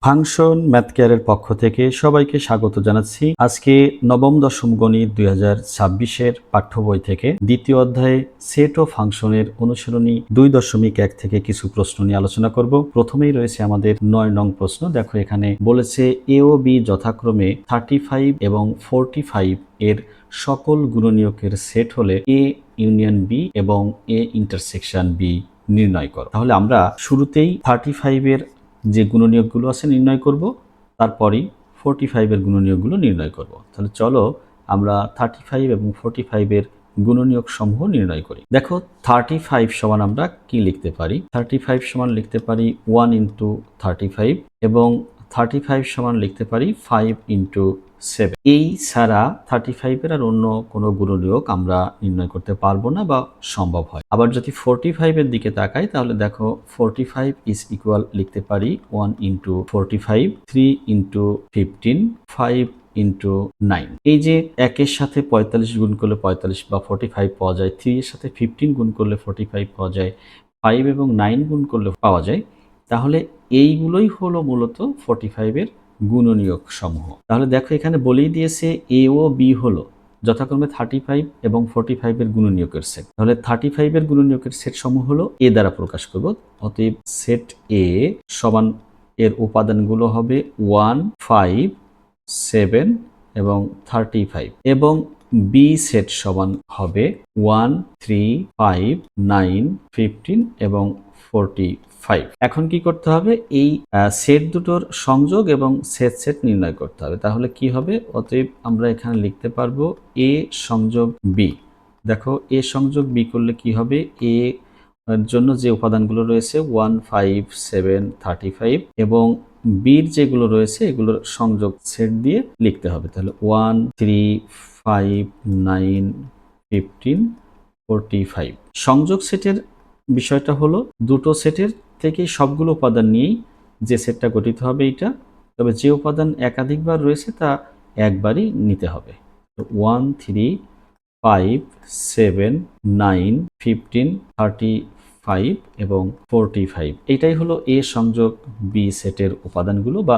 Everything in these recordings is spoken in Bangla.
ফাংশন ম্যাথ কেয়ারের পক্ষ থেকে সবাইকে স্বাগত জানাচ্ছি। আজকে নবম দশম গণিত 2026-এর পাঠ্য বই থেকে দ্বিতীয় অধ্যায়ে সেট ও ফাংশনের অনুশীলনী 2.1 থেকে কিছু প্রশ্ন নিয়ে আলোচনা করব। প্রথমেই রয়েছে আমাদের 9 নং প্রশ্ন। দেখো এখানে বলেছে এ ও বি যথাক্রমে 35 এবং 45 এর সকল গুণনীয়কের সেট হলে এ ইউনিয়ন বি এবং এ ইন্টারসেকশন বি নির্ণয় করো। তাহলে আমরা শুরুতেই 35 এর যে গুণনীয়কগুলো আছে নির্ণয় করব, তারপরেই 45 এর গুণনীয়কগুলো নির্ণয় করব। তাহলে চলো আমরা 35 এবং 45 এর গুণনীয়ক সমূহ নির্ণয় করি। দেখো 35 সমান আমরা কি লিখতে পারি? 35 সমান লিখতে পারি 1 ইন্টু 35 এবং 35 সমান লিখতে পারি 5 ইন্টু 7। এই ছাড়া 35 এর আর অন্য কোনো গুণনীয়ক আমরা নির্ণয় করতে পারবো না বা সম্ভব হয়। আবার যদি 45 এর দিকে তাকাই তাহলে দেখো 45 ইজ ইকুয়াল লিখতে পারি 1 ইন্টু 45, 3 ইন্টু 15, 5 ইন্টু 9। এই যে একের সাথে 45 গুণ করলে 45 বা 45 পাওয়া যায়, 3 এর সাথে 15 গুণ করলে 45 পাওয়া যায়, 5 এবং 9 গুণ করলে পাওয়া যায়। তাহলে এইগুলোই হলো মূলত 45 এর গুণনীয়ক সমূহ। তাহলে দেখো এখানে বলেই দিয়েছে এ ও বি হলো যথাক্রমে 35 এবং 45 এর গুণনীয়কের সেট। তাহলে 35 এর গুণনীয়কের সেট সমূহ হলো এ দ্বারা প্রকাশ করব। অতএব সেট এ সমান এর উপাদানগুলো হবে 1, 5, 7 এবং 35 এবং বি সেট সমান হবে 1, 3, 5, 9, 15 এবং 45। এখন কি করতে হবে? এই সেট দুটোর সংযোগ এবং সেট সেট নির্ণয় করতে হবে। তাহলে কি হবে? অতএব আমরা এখানে লিখতে পারবো এ সংযোগ বি। দেখো এ সংযোগ বি করলে কি হবে? এ এর জন্য যে উপাদানগুলো রয়েছে 1, 5, 7, 35 এবং বির যেগুলো রয়েছে এগুলোর সংযোগ সেট দিয়ে লিখতে হবে। তাহলে 1, 3, 5, 9, 15, 45। সংযোগ সেটের বিষয়টা হলো দুটো সেটের থেকে সবগুলো উপাদান নিয়েই যে সেটটা গঠিত হবে এইটা, তবে যে উপাদান একাধিকবার রয়েছে তা একবারই নিতে হবে। 1, 3, 5, 7, 9, 15, 35 এবং 45। এটাই হলো এ সংযোগ বি সেটের উপাদানগুলো বা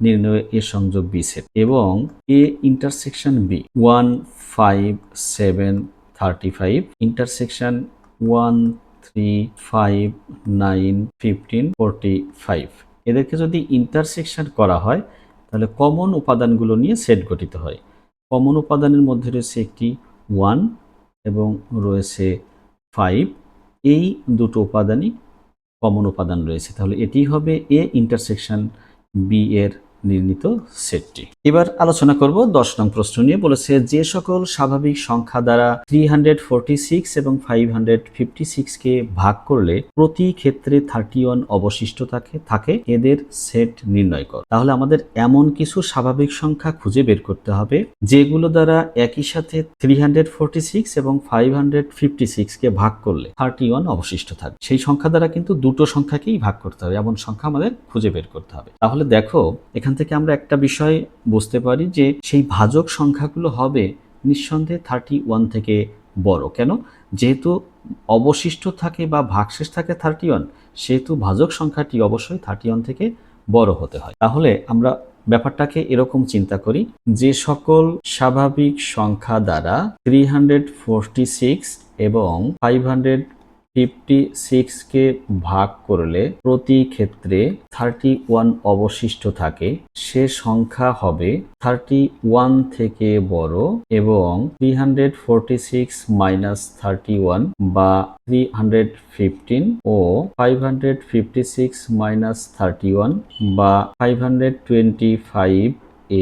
নির্ণয় এ সংযোগ বি সেট। এবং এ ইন্টারসেকশন বি 1, 5, 7, 35 ইন্টারসেকশন 1, 3, 5, 9, 15, 45। এদেরকে যদি ইন্টারসেকশন করা হয় তাহলে কমন উপাদানগুলো নিয়ে সেট গঠিত হয়। কমন উপাদানের মধ্যে রয়েছে একটি 1 এবং রয়েছে 5। এই দুটো উপাদানই কমন উপাদান রয়েছে। তাহলে এটি হবে এ ইন্টারসেকশন বি এর নির্ণীত সেটটি। এবার আলোচনা করব 10 নং প্রশ্ন নিয়ে। বলেছে যে সকল স্বাভাবিক সংখ্যা দ্বারা 346 এবং 556 কে ভাগ করলে প্রতি ক্ষেত্রে 31 অবশিষ্ট থাকে এদের সেট নির্ণয় কর। তাহলে আমাদের এমন কিছু স্বাভাবিক সংখ্যা খুঁজে বের করতে হবে যেগুলো দ্বারা একই সাথে 346 এবং 556 কে ভাগ করলে 31 অবশিষ্ট থাকবে। সেই সংখ্যা দ্বারা কিন্তু দুটো সংখ্যাকেই ভাগ করতে হবে, এমন সংখ্যা আমাদের খুঁজে বের করতে হবে। তাহলে দেখো এখান থেকে আমরা একটা বিষয় বুঝতে পারি যে সেই ভাজক সংখ্যাগুলো হবে নিঃসন্দেহে 31 থেকে বড়। কেন? যেহেতু অবশিষ্ট থাকে বা ভাগশেষ থাকে 31, সেহেতু ভাজক সংখ্যাটি অবশ্যই 31 থেকে বড় হতে হয়। তাহলে আমরা ব্যাপারটাকে এরকম চিন্তা করি, যে সকল স্বাভাবিক সংখ্যা দ্বারা 346 এবং 556 কে ভাগ করলে প্রতি ক্ষেত্রে 31 অবশিষ্ট থাকে, সে সংখ্যা হবে 31 থেকে বড় এবং 346 মাইনাস 31 বা 315 ও 556 মাইনাস 31 বা 525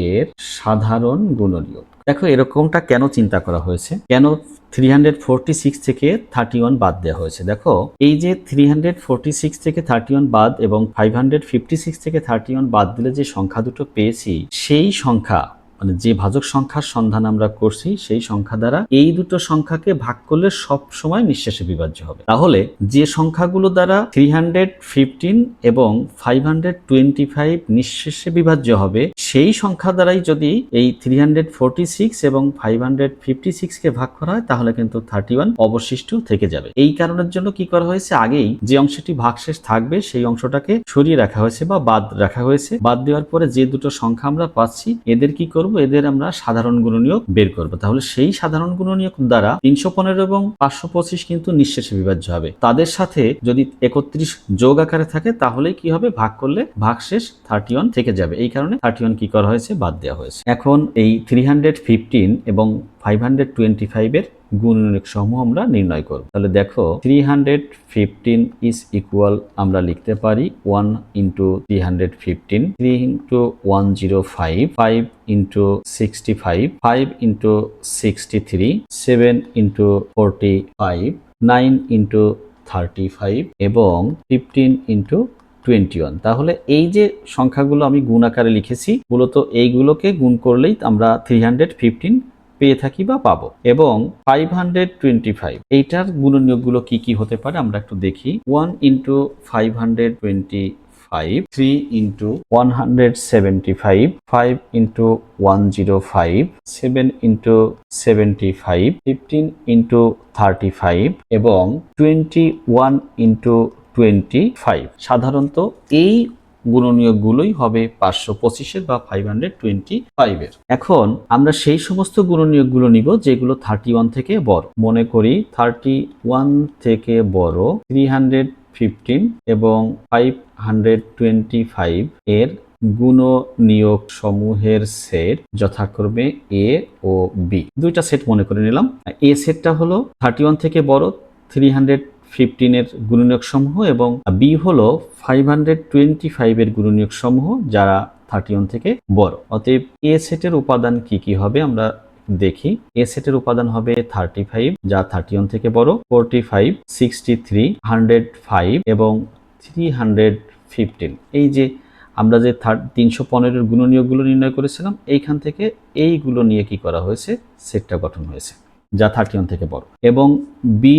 এর সাধারণ গুণনীয়ক। দেখো এরকমটা কেন চিন্তা করা হয়েছে, কেন 346 থেকে 31 বাদ দেওয়া হয়েছে? দেখো এই যে 346 থেকে 31 বাদ এবং 556 থেকে 31 বাদ দিলে যে সংখ্যা দুটো পেয়েছি, সেই সংখ্যা মানে যে ভাজক সংখ্যার সন্ধান আমরা করছি সেই সংখ্যা দ্বারা এই দুটো সংখ্যাকে ভাগ করলে সব সময় নিঃশেষে বিভাজ্য হবে। তাহলে যে সংখ্যাগুলো দ্বারা 315 এবং 525 নিঃশেষে বিভাজ্য হবে সেই সংখ্যা দ্বারাই যদি এই 346 এবং 556 কে ভাগ করা হয় তাহলে কিন্তু 31 অবশিষ্ট থেকে যাবে। এই কারণের জন্য কি করা হয়েছে, আগেই যে অংশটি ভাগশেষ থাকবে সেই অংশটাকে সরিয়ে রাখা হয়েছে বা বাদ রাখা হয়েছে। বাদ দেওয়ার পরে যে দুটো সংখ্যা আমরা পাচ্ছি এদের কি করব, এদের আমরা সাধারণ গুণনীয়ক বের করব। তাহলে সেই সাধারণ গুণনীয়ক দ্বারা 315 এবং 525 কিন্তু নিঃশেষে বিভাজ্য হবে। তাদের সাথে যদি 31 যোগ আকারে থাকে তাহলেই কি হবে, ভাগ করলে ভাগশেষ 31 থেকে যাবে। এই কারণে 31 কি করা হয়েছে, বাদ দেওয়া হয়েছে। এখন এই 315 এবং 525 এর গুণনীয়ক সমূহ আমরা নির্ণয় করব। তাহলে দেখো 315 ইজ ইকুয়াল আমরা লিখতে পারি 1 into 315, 3 into 105, 5 into 65, 5 into 63, 7 into 45, 9 into 35 এবং 15 ইন্টু 21। তাহলে এই যে সংখ্যাগুলো আমি গুণ আকারে লিখেছি মূলত এইগুলোকে গুণ করলেই আমরা 315 পেয়ে থাকি বা পাবো। এবং 525 এইটার গুণনীয়কগুলো কি কি হতে পারে আমরা একটু দেখি। 1 into 525, 3 into 175, 5 into 105, 7 into 75, 15 into 35 এবং 21 ইন্টু 25। সাধারণত এই গুণনীয়কগুলোই হবে 525 বা 525 এর। এখন আমরা সেই সমস্ত গুণনীয়কগুলো নিব যেগুলো 31 থেকে বড়। মনে করি 31 থেকে বড় 315 এবং 525 এর গুণনীয়ক সমূহের সেট যথাক্রমে এ ও বি। দুইটা সেট মনে করে নিলাম। এ সেটটা হলো 31 থেকে বড় 315 এর গুণনীয়ক সমূহ এবং বি হলো 525 এর গুণনীয়ক সমূহ যারা 31 থেকে বড়। অতএব এ সেটের উপাদান কি কি হবে আমরা দেখি। এ সেটের উপাদান হবে 35 যা 31 থেকে বড়, 45, 63, 105 এবং 315। এই যে আমরা যে 315 এর গুণনীয়কগুলো নির্ণয় করেছিলাম এইখান থেকে এইগুলো নিয়ে কি করা হয়েছে, সেটটা গঠন হয়েছে যা 31 থেকে বড়। এবং বি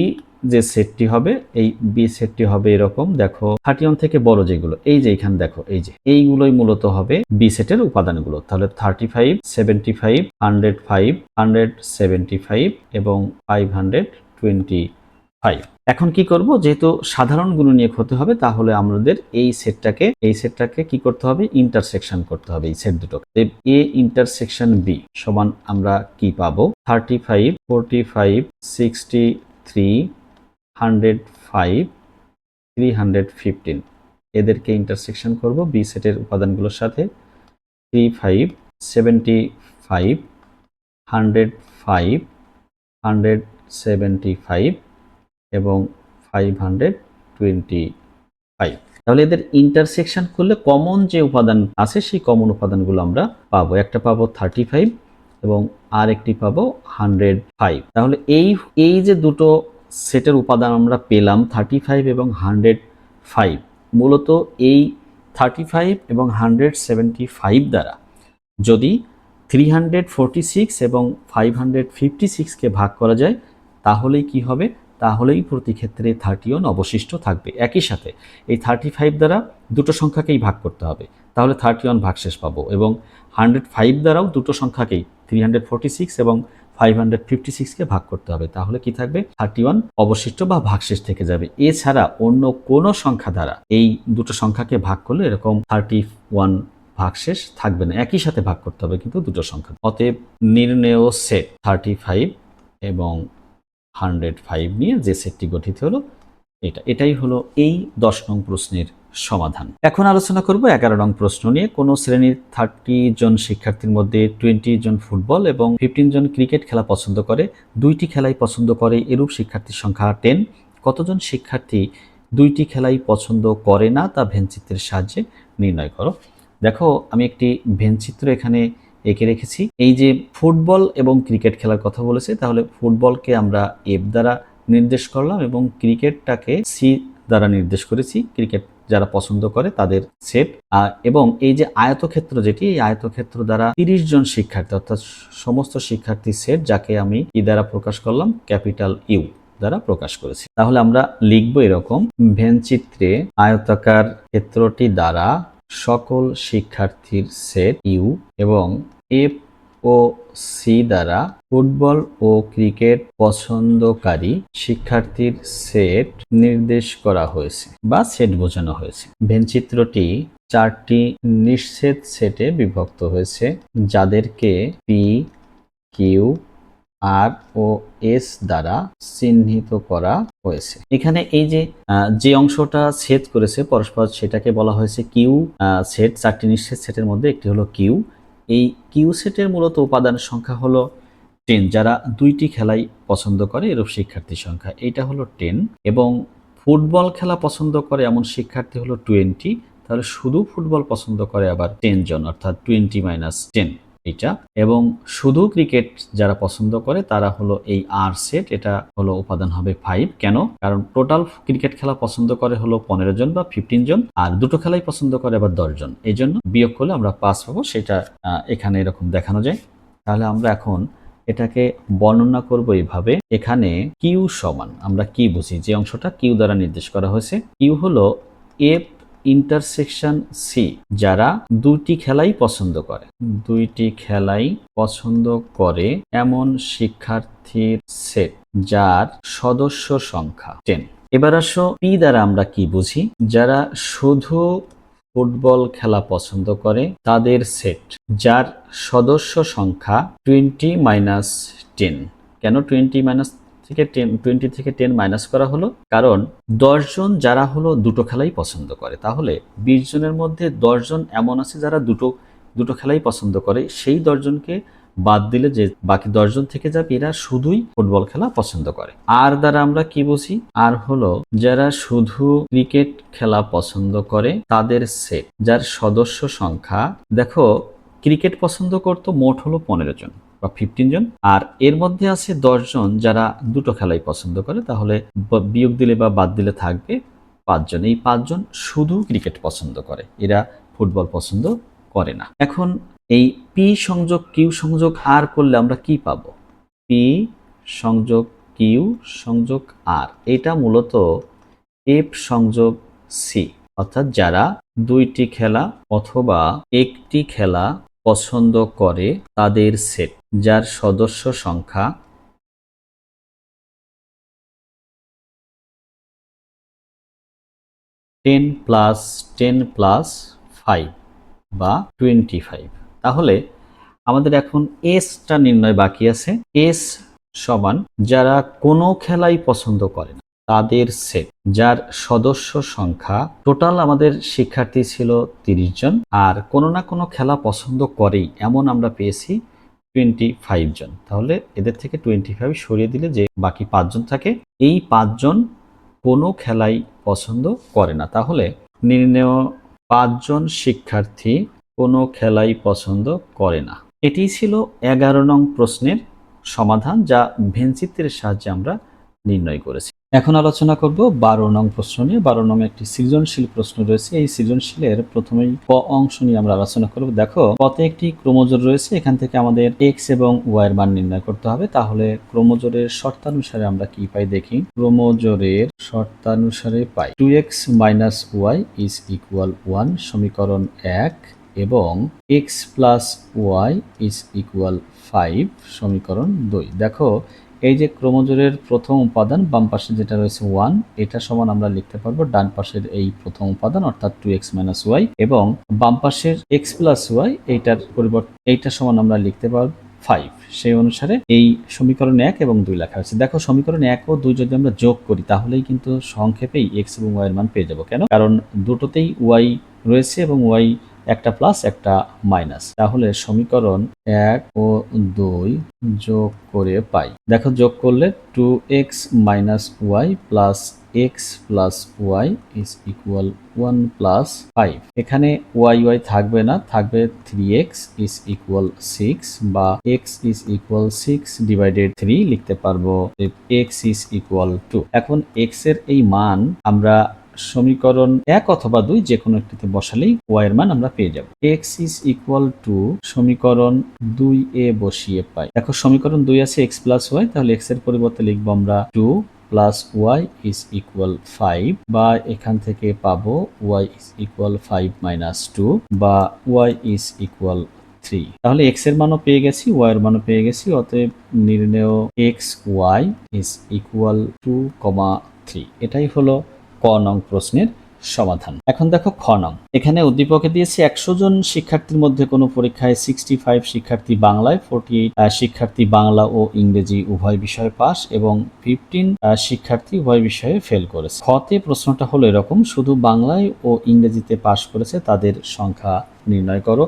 যে সেটটি হবে, এই বি সেটটি হবে এরকম, দেখো 31 থেকে বড় যেগুলো এই যে এখানে দেখো এই যে এইগুলোই মূলত হবে বি সেটের উপাদানগুলো। তাহলে 35, 75, 105, 175 এবং 525। এখন কি করব, যেহেতু সাধারণ গুণনীয়ক হতে হবে তাহলে আমাদের এই সেটটাকে কি করতে হবে, ইন্টারসেকশন করতে হবে এই সেট দুটো। এ ইন্টারসেকশন বি সমান আমরা কি পাবো, 35, 45, 63, 105, 315 এদেরকে ইন্টারসেকশন করব বি সেটের উপাদানগুলোর সাথে। 35, 75, 105, 175 এবং 525। তাহলে এদের ইন্টারসেকশন করলে কমন যে উপাদান আছে সেই কমন উপাদানগুলো আমরা পাবো। একটা পাবো 35 এবং আর একটি পাবো 105। তাহলে এই যে দুটো সেটের উপাদান আমরা পেলাম 35 এবং 105, মূলত এই 35 এবং 175 দ্বারা যদি 346 এবং 556 কে ভাগ করা যায় তাহলেই কি হবে, তাহলেই প্রতি ক্ষেত্রে 31 অবশিষ্ট থাকবে। একই সাথে এই 35 দ্বারা দুটো সংখ্যাকেই ভাগ করতে হবে, তাহলে 31 ভাগশেষ পাবো। এবং 105 দ্বারাও দুটো সংখ্যাকেই 346 এবং 556 কে ভাগ করতে হবে, তাহলে কি থাকবে, 31 অবশিষ্ট বা ভাগশেষ থেকে যাবে। এছাড়া অন্য কোনো সংখ্যা দ্বারা এই দুটো সংখ্যাকে ভাগ করলে এরকম 31 ভাগশেষ থাকবে না, একই সাথে ভাগ করতে হবে কিন্তু দুটো সংখ্যা। অতএব নির্ণেয় সেট 35 এবং 105 নিয়ে যে সেটটি গঠিত হলো এটাই হলো এই 10 নং প্রশ্নের সমাধান। এখন আলোচনা করব 11 নং প্রশ্ন নিয়ে। কোন শ্রেণীর 30 জন শিক্ষার্থীর মধ্যে 20 জন ফুটবল এবং 15 জন ক্রিকেট খেলা পছন্দ করে, দুইটি খেলাই পছন্দ করে এরূপ শিক্ষার্থীর সংখ্যা 10। কতজন শিক্ষার্থী দুইটি খেলাই পছন্দ করে না তা ভেনচিত্রের সাহায্যে নির্ণয় করো। দেখো আমি একটি ভেনচিত্র এখানে এঁকে রেখেছি। এই যে ফুটবল এবং ক্রিকেট খেলার কথা বলেছে, তাহলে ফুটবলকে আমরা এফ দ্বারা নির্দেশ করলাম এবং ক্রিকেটটাকে সি দ্বারা নির্দেশ করেছি। ক্রিকেট যারা পছন্দ করে তাদের সেট, এবং এই যে আয়তক্ষেত্র যেটি, এই আয়তক্ষেত্র দ্বারা 30 জন শিক্ষার্থী অর্থাৎ সমস্ত শিক্ষার্থী সেট, যাকে আমি কি দ্বারা প্রকাশ করলাম, ক্যাপিটাল ইউ দ্বারা প্রকাশ করেছি। তাহলে আমরা লিখব এরকম, ভেনচিত্রে আয়তাকার ক্ষেত্রটি দ্বারা সকল শিক্ষার্থীর সেট ইউ এবং এফ ও সি দ্বারা ফুটবল ও ক্রিকেট পছন্দকারী শিক্ষার্থীর সেট নির্দেশ করা হয়েছে বা সেট বোঝানো হয়েছে। ভেনচিত্রটি 4টি নিঃছেদ সেটে বিভক্ত হয়েছে, যাদেরকে পি, কিউ, আর ও এস দ্বারা চিহ্নিত করা হয়েছে। এখানে এই যে অংশটা ছেদ করেছে পরস্পর, সেটাকে বলা হয়েছে কিউ সেট। 4টি নিঃছেদ সেটের মধ্যে একটি হলো কিউ। এই কিউ সেটের মূলত উপাদানের সংখ্যা হলো 10, যারা 2টি খেলাই পছন্দ করে এরূপ শিক্ষার্থীর সংখ্যা, এইটা হলো 10। এবং ফুটবল খেলা পছন্দ করে এমন শিক্ষার্থী হলো 20, তাহলে শুধু ফুটবল পছন্দ করে আবার 10 জন, অর্থাৎ 20 - 10 এটা। এবং শুধু ক্রিকেট যারা পছন্দ করে তারা হলো এই আর সেট, এটা হলো উপাদান হবে 5। কেন? কারণ টোটাল ক্রিকেট খেলা পছন্দ করে হলো 15 জন বা 15 জন, আর দুটো খেলাই পছন্দ করে আবার 10 জন। এই জন্য বিয়োগ করলে আমরা 5 পাবো, সেটা এখানে এরকম দেখানো যায়। তাহলে আমরা এখন এটাকে বর্ণনা করব এইভাবে। এখানে কিউ সমান, আমরা কি বুঝি, যে অংশটা কিউ দ্বারা নির্দেশ করা হয়েছে, কিউ হলো এফ ইন্টারসেকশন সি, যারা 2টি খেলাই পছন্দ করে, 2টি খেলাই পছন্দ করে এমন শিক্ষার্থীর সেট যার সদস্য সংখ্যা 10। এবার আসো পি দ্বারা আমরা কি বুঝি, যারা শুধু ফুটবল খেলা পছন্দ করে তাদের সেট যার সদস্য সংখ্যা 20 - 10। কেন 20 থেকে 10 মাইনাস করা হলো? কারণ 10 জন যারা হলো দুটো খেলাই পছন্দ করে, তাহলে 20 জনের মধ্যে 10 জন এমন আছে যারা দুটো খেলাই পছন্দ করে, সেই 10 জনকে বাদ দিলে যে বাকি 10 জন থেকে যাবে এরা শুধুই ফুটবল খেলা পছন্দ করে। আর দ্বারা আমরা কি বুঝি? আর হলো যারা শুধু ক্রিকেট খেলা পছন্দ করে তাদের সেট যার সদস্য সংখ্যা, দেখো ক্রিকেট পছন্দ করতো মোট হলো 15 জন বা 15 জন, আর এর মধ্যে আছে 10 জন যারা দুটো খেলাই পছন্দ করে, তাহলে বিয়োগ দিলে বা বাদ দিলে থাকবে 5 জন। এই 5 জন শুধু ক্রিকেট পছন্দ করে, এরা ফুটবল পছন্দ করে না। এখন এই পি সংযোগ কিউ সংযোগ আর করলে আমরা কি পাবো? পি সংযোগ কিউ সংযোগ আর, এটা মূলত এফ সংযোগ সি, অর্থাৎ যারা 2টি খেলা অথবা একটি খেলা পছন্দ করে তাদের সেট যার সদস্য সংখ্যা 10 + 10 + 5 বা 25। তাহলে আমাদের এখন এসটা নির্ণয় বাকি আছে। এস সমান যারা কোনো খেলাই পছন্দ করে না তাদের সেট যার সদস্য সংখ্যা, টোটাল আমাদের শিক্ষার্থী ছিল 30 জন, আর কোনো না কোনো খেলা পছন্দ করেই এমন আমরা পেয়েছি 25 জন। তাহলে এদের থেকে 25 সরিয়ে দিলে যে বাকি 5 জন থাকে, এই 5 জন কোনো খেলাই পছন্দ করে না। তাহলে নির্ণেয় 5 জন শিক্ষার্থী কোনো খেলাই পছন্দ করে না। এটি ছিল 11 নং প্রশ্নের সমাধান, যা ভেনচিত্রের সাহায্যে আমরা নির্ণয় করেছি। এখন আলোচনা করব 12 নং প্রশ্ন নিয়ে। 12 নং একটি সৃজনশীল প্রশ্ন রয়েছে। এই সৃজনশীলের প্রথমেই ক অংশ নিয়ে আমরা আলোচনা করব। দেখো, কতে একটি ক্রোমোজোর রয়েছে, এখান থেকে আমাদের এক্স এবং ওয়াই এর মান নির্ণয় করতে হবে। তাহলে ক্রোমোজোরের শর্তানুসারে আমরা কি পাই দেখি। ক্রোমোজোরের শর্তানুসারে পাই 2x - y = 1 সমীকরণ 1 এবং x + y = 5 সমীকরণ 2। দেখো, এই যে ক্রোমোজোরের প্রথম উপাদান বাম পাশে যেটা রয়েছে 1, এটা সমান আমরা লিখতে পারবো ডান পাশের এই প্রথম উপাদান অর্থাৎ 2x - y, এবং বাম পাশের x + y এইটার পরিবর্তে এইটা সমান আমরা লিখতে পারবো 5। সেই অনুসারে এই সমীকরণ 1 এবং 2 লেখা হয়েছে। দেখো, সমীকরণ 1 ও 2 যদি আমরা যোগ করি তাহলেই কিন্তু সংক্ষেপেই x এবং y এর মান পেয়ে যাব। কেন? কারণ দুটোতেই y রয়েছে এবং y একটা প্লাস একটা মাইনাস। তাহলে সমীকরণ 1 ও 2 যোগ করে পাই। দেখো, যোগ করলে 2x - y + x + y = 1 + 5। এখানে y থাকবে না, থাকবে 3x = 6 বা x = 6/3 লিখতে পারবো x = 2। এখন x এর এই মান আমরা সমীকরণ 1 অথবা 2 যে কোনো একটিতে বসালেই y এর মান আমরা পেয়ে যাব। x ইজ ইকুয়াল টু সমীকরণ 2a বসিয়ে পাই। দেখো সমীকরণ 2 আছে x প্লাস y, তাহলে x এর পরিবর্তে লিখবো আমরা 2 প্লাস y ইজ ইকুয়াল 5, বা এখান থেকে পাবো y ইজ ইকুয়াল 5 মাইনাস 2, বা y ইজ ইকুয়াল 3। তাহলে x এর মানও পেয়ে গেছি, y এর মানও পেয়ে গেছি, অতএব নির্ণেয় x y ইজ ইকুয়াল 2,3। এটাই হলো ক নং প্রশ্নের সমাধান। এখন দেখো খ নং, এখানে উদ্দীপকে দিয়েছে 100 জন শিক্ষার্থীর মধ্যে কোনো পরীক্ষায় 65 শিক্ষার্থী বাংলায়, 48 শিক্ষার্থী বাংলা ও ইংরেজি উভয় বিষয়ে পাস এবং 15 শিক্ষার্থী উভয় বিষয়ে ফেল করেছে। খতে প্রশ্নটা হলো এরকম, শুধু বাংলায় ও ইংরেজিতে পাস করেছে তাদের সংখ্যা নির্ণয় করো।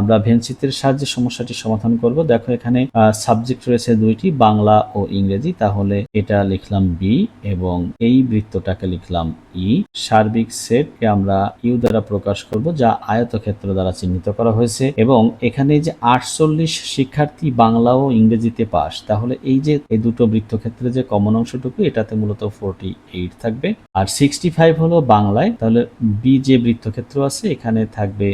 আমরা ভেনচিত্রের সাহায্যে সমস্যাটি সমাধান করব। দেখো এখানে সাবজেক্ট রয়েছে দুইটি, বাংলা ও ইংরেজি, তাহলে এটা লিখলাম বি এবং এই বৃত্তটাকে লিখলাম ই। সার্বিক সেটকে আমরা ইউ দ্বারা প্রকাশ করব, যা আয়তক্ষেত্র দ্বারা চিহ্নিত করা হয়েছে। এবং এখানে যে 48 শিক্ষার্থী বাংলা ও ইংরেজিতে পাস, তাহলে এই যে এই দুটো বৃত্তক্ষেত্রে যে কমন অংশটুকু, এটাতে মূলত 48 থাকবে, আর 65 হলো বাংলায়, তাহলে বি যে বৃত্তক্ষেত্র আছে এখানে থাকবে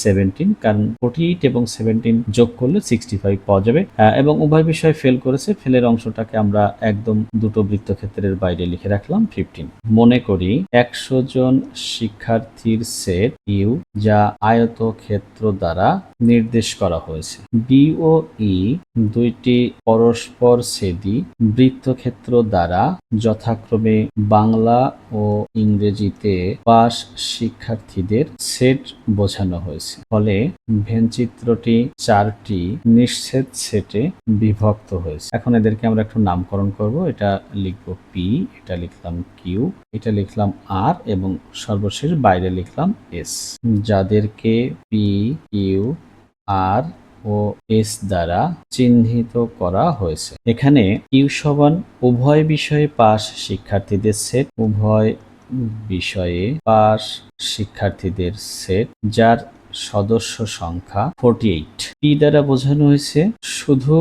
17, কারণ 48 এবং 17 যোগ করলে 65 পাওয়া যাবে। এবং উভয় বিষয়ে ফেল করেছে, ফেলের অংশটাকে আমরা একদম দুটো বৃত্তক্ষেত্রের বাইরে লিখে রাখলাম 15। মনে করি 100 জন শিক্ষার্থীর সেট ইউ, যা আয়তক্ষেত্র দ্বারা নির্দেশ করা হয়েছে। বি ও ই দুইটি পরস্পর ছেদি বৃত্তক্ষেত্র দ্বারা যথাক্রমে বাংলা ও ইংরেজিতে পাস শিক্ষার্থীদের সেট বোঝানো হয়েছে। ফলে ভেনচিত্রটি 4টি নিঃছেদ সেটে বিভক্ত হয়েছে। এখন এদেরকে আমরা একটু নামকরণ করব। এটা লিখব পি, এটা লিখলাম কিউ, এটা লিখলাম আর, এবং সর্বশেষ বাইরে লিখলাম এস, যাদেরকে পি, কিউ, আর ও এস দ্বারা চিহ্নিত করা হয়েছে। এখানে কিউ সমান উভয় বিষয়ে পাস শিক্ষার্থীদের সেট, উভয় বিষয়ে পাস শিক্ষার্থীদের সেট যার সদস্য সংখ্যা 48। পি দ্বারা বোঝানো হয়েছে শুধু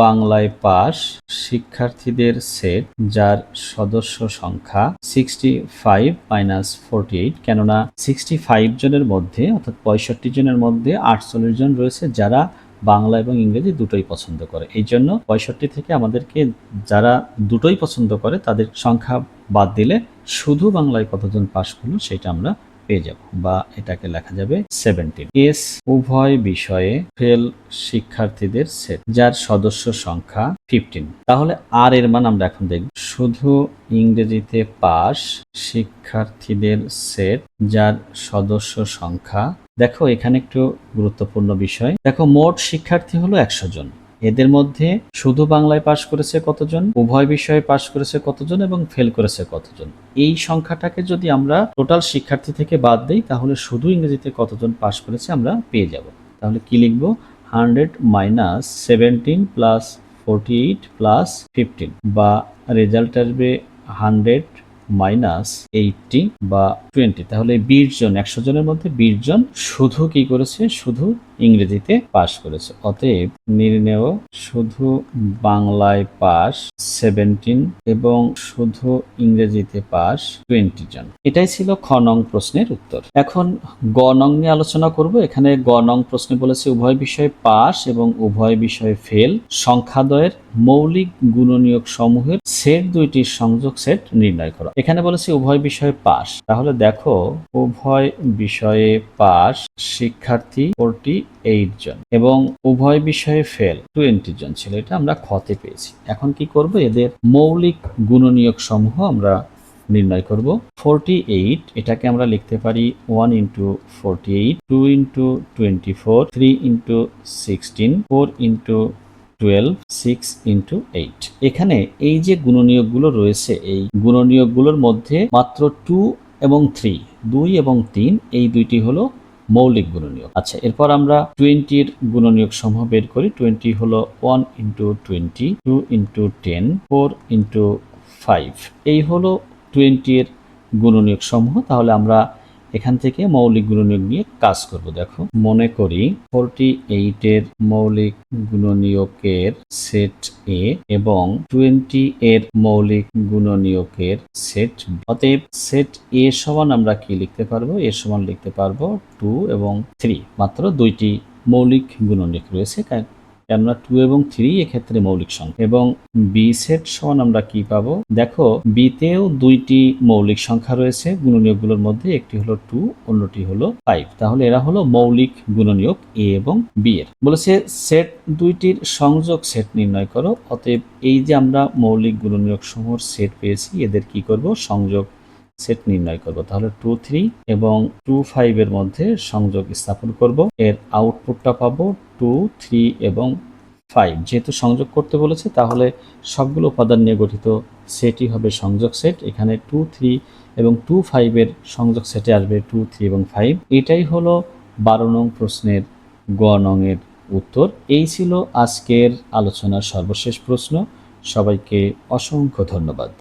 বাংলায় পাস শিক্ষার্থীদের সেট যার সদস্য সংখ্যা 65 মাইনাস 48, কেননা 65 জনের মধ্যে অর্থাৎ 65 জনের মধ্যে 48 জন রয়েছে যারা বাংলা এবং ইংরেজি দুটোই পছন্দ করে। এই জন্য 65 থেকে আমাদেরকে যারা দুটোই পছন্দ করে তাদের সংখ্যা বাদ দিলে শুধু বাংলায় কতজন পাস করলো সেটা আমরা পেয়ে যাব, বা এটাকে লেখা যাবে 17। এস উভয় বিষয়ে ফেল শিক্ষার্থীদের সেট যার সদস্য সংখ্যা 15। তাহলে আর এর মান আমরা এখন দেখব, শুধু ইংরেজিতে পাস শিক্ষার্থীদের সেট যার সদস্য সংখ্যা। দেখো এখানে একটু গুরুত্বপূর্ণ বিষয়, দেখো মোট শিক্ষার্থী হলো 100 জন, এদের মধ্যে শুধু বাংলায় পাশ করেছে কতজন, উভয় বিষয়ে পাশ করেছে কতজন এবং ফেল করেছে কতজন। এই সংখ্যাটাকে যদি আমরা টোটাল শিক্ষার্থী থেকে বাদ দেই তাহলে শুধু ইংরেজিতে কতজন পাশ করেছে আমরা পেয়ে যাব। তাহলে কি লিখবো, 100 মাইনাস 17 প্লাস 48 প্লাস 15, বা রেজাল্ট আসবে 100 মাইনাস 80 বা 20। তাহলে 20 জন, 100 জনের মধ্যে 20 জন শুধু কি করেছে, শুধু ইংরেজিতে পাশ করেছে। অতএব নির্ণেয় শুধু বাংলায় পাস 17 এবং শুধু ইংরেজিতে পাস 20 জন। এটাই ছিল খ নং প্রশ্নের উত্তর। এখন গ নং নিয়ে আলোচনা করব। এখানে গ নং প্রশ্নে বলেছে উভয় বিষয়ে পাস এবং উভয় বিষয়ে ফেল সংখ্যাদ্বয়ের মৌলিক গুণনীয়ক সমূহের সেট দুইটির সংযোগ সেট নির্ণয় করা। এখানে বলেছে উভয় বিষয়ে পাস, তাহলে দেখো উভয় বিষয়ে পাস শিক্ষার্থী 48 জন এবং উভয় বিষয়ে ফেল 20 জন ছিল, এটা আমরা খতে পেয়েছি। এখন কি করব, এদের মৌলিক গুণনীয়ক সমূহ আমরা নির্ণয় করব। 48 এটাকে আমরা লিখতে পারি 1 into 48, 2 into 24, 3 into 16, 4 into 12, 6 into 8। এখানে এই যে গুণনীয়কগুলো রয়েছে, এই গুণনীয়কগুলোর মধ্যে মাত্র 2 এবং 3, 2 এবং 3 এই দুইটি হলো মৌলিক গুণনীয়ক। আচ্ছা, এরপর আমরা 20 এর গুণনীয়ক সমূহ বের করি। 20 হলো 1 ইন্টু 20, 2 ইন্টু 10, 4 ইন্টু 5। এই হলো 20 এর গুণনীয়ক সমূহ। তাহলে আমরা এখান থেকে মৌলিক গুণনীয়ক নিয়ে কাজ করব। দেখো, মনে করি 48 এর মৌলিক গুণনীয়কের সেট এ এবং 20 এর মৌলিক গুণনীয়কের সেট বি। অতএব সেট এ সমান আমরা কি লিখতে পারবো? এ সমান লিখতে পারবো 2 এবং 3। মাত্র দুইটি মৌলিক গুণনীয়ক রয়েছে, কেননা 2 এবং 3 এক্ষেত্রে মৌলিক সংখ্যা। এবং বি সেট সমান আমরা কি পাবো? দেখো, বিতেও দুইটি মৌলিক সংখ্যা রয়েছে গুণনীয়কগুলোর মধ্যে, একটি হলো 2, অন্যটি হলো 5। তাহলে এরা হলো মৌলিক গুণনীয়ক এ এবং বি এর। বলেছে সেট দুইটির সংযোগ সেট নির্ণয় করো। অতএব এই যে আমরা মৌলিক গুণনীয়ক সমূহের সেট পেয়েছি, এদের কি করব? সংযোগ সেট নির্ণয় করব। তাহলে 2 3 এবং 2 5 এর মধ্যে সংযোগ স্থাপন করব। এর আউটপুটটা পাবো 2 3 এবং 5। যেহেতু সংযোগ করতে বলেছে, তাহলে সবগুলো উপাদান নিয়ে গঠিত সেটই হবে সংযোগ সেট। এখানে 2 3 এবং 2 5 এর সংযোগ সেটে আসবে 2 3 এবং 5। এটাই হলো 12 নং প্রশ্নের গ নং এর উত্তর। এই ছিল আজকের আলোচনার সর্বশেষ প্রশ্ন। সবাইকে অসংখ্য ধন্যবাদ।